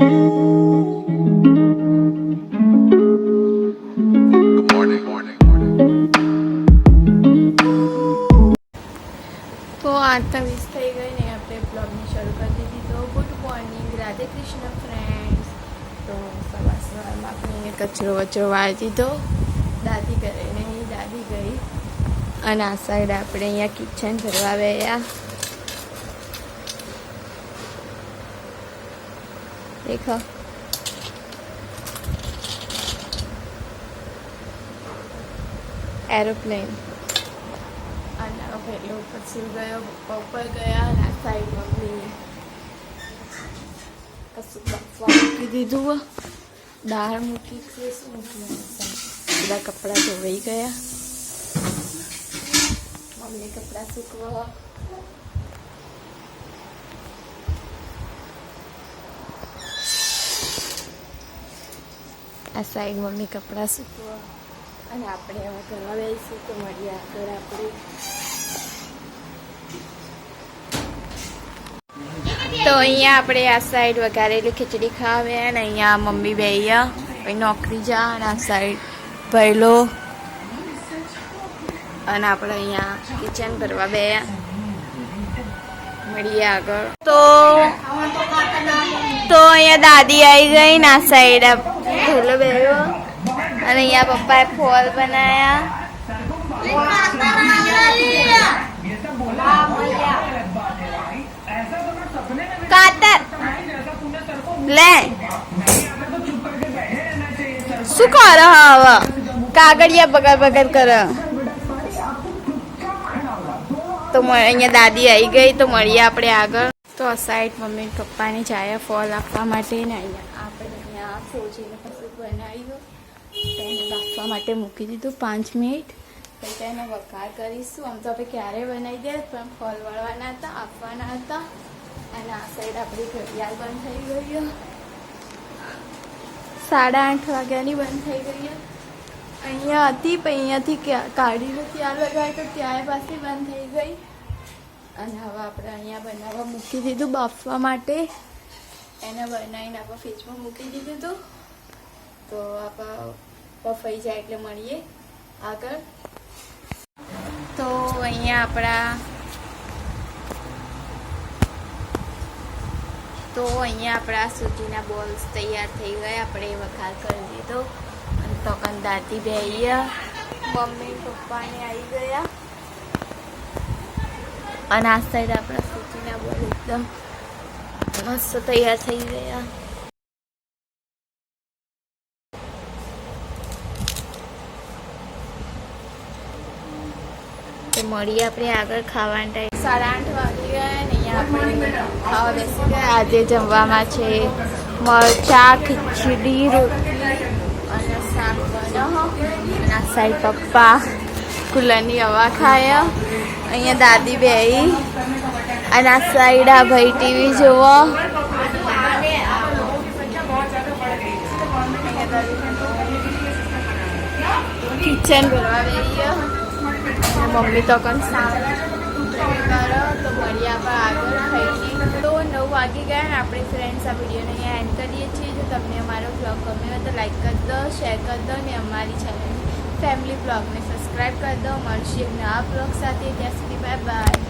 તો 8:20 થઈ ગઈ ને આપણે બ્લોગની શરૂ કરી દીધી. તો good morning, Radhe Krishna friends. તો સવારમાં આપણે કચરો વાળી દીધો. દાદી કરે નહીં, દાદી ગઈ. અને આ સાઈડ આપણે અહીંયા કિચન કરવા ગયા. દેખો એરોપ્લેન. અને પહેલો પછી ગયો, પપ્પા ઉપર ગયા. અને આ સાઈડ મમ્મી કશું બફવા મૂકી દીધું. દાળ મૂકી છે, શું મૂકી બધા કપડાં ધોવાઈ ગયા. મમ્મી કપડાં સૂકવા. આ સાઈડ મમ્મી કપડાં સૂકવા. અને આપણે હવે કરવા બેસીશું. તો મળીએ આગળ આપણે. તો અહીંયા આપણે આ સાઈડ વઘારેલી ખીચડી ખાવે. અને અહીંયા મમ્મી બેયા પછી નોકરી જા. અને આ સાઈડ પહેલો. અને આપણે અહીંયા કિચન ભરવા બેયા. મળીએ આગળ. તો અહીંયા દાદી આવી ગઈ. ને આ સાઈડ પહેલો બેયો. અને અહીંયા પપ્પાએ ફોલ બનાયા. કાતર લે શું કરો હવે? કાગળિયા બગર બગર કરો. તો અહીંયા દાદી આવી ગઈ. તો મળીએ આપણે આગળ. તો આ સાઈડ મમ્મી પપ્પાને જાય ફોલ આપવા માટે. ને અહીંયા આપણે અહીંયા સોજીને કશું બનાવ્યું. તેને બાફવા માટે મૂકી દીધું 5 મિનિટ. પછી તેને વઘાર કરીશું. આમ તો આપણે ક્યારે બનાવી દે, પણ ફળ વળવાના હતા, આપવાના હતા. અને આ સાઈડ આપણી ઘડિયાળ બંધ થઈ ગઈ. 8:30 વાગ્યાની બંધ થઈ ગઈ. અહીંયા હતી પણ અહીંયાથી કાઢીને ત્યાં લગાવી તો ત્યાં પાછી બંધ થઈ ગઈ. અને હવે આપણે અહીંયા બનાવવા મૂકી દીધું બાફવા માટે. એને બનાવીને આપણે ફ્રીજમાં મૂકી દીધું હતું. તો આપણે બફાઈ જાય એટલે મળીએ આગળ. તો અહીંયા આપણા સૂજીના બોલ્સ તૈયાર થઈ ગયા. આપણે વઘાર કરી દીધો. અને તોકન દાદી બેહ્યા, મમ્મી પપ્પાને આવી ગયા. અને આ સાઈડ આપણા સૂજીના બોલ એકદમ મસ્ત તૈયાર થઈ ગયા. તો મળીએ આપણે આગળ ખાવાના ટાઈમ. 8:30 વાગી ગયા. ને અહીંયા આપણે ખાવા બેસી ગયા. આજે જમવામાં છે મરચા, ખીચડી, રોટલી અને શાક બનાવો. અને આ સાઈડ પપ્પા કુલરની હવા ખાયા. અહીંયા દાદી બેહી. અને આ સાઈડ આ ભાઈ ટીવી જોવો. કિચન ભરવા બેહી. મમ્મી તો કન સાફ કરો. તો મળીએ આપણે આગળ ખાઈને. તો 9 વાગી ગયા. ને આપણે ફ્રેન્ડ્સ આ વિડીયોને અહીંયા એન્ડ કરીએ છીએ. જો તમને અમારો બ્લોગ ગમ્યો હોય તો લાઈક કરી દો, શેર કરી દો. ને અમારી ચેનલ ફેમિલી બ્લોગને સબસ્ક્રાઈબ કરી દો. મળશે નવા બ્લોગ સાથે. ત્યાં સુધી બાય બાય.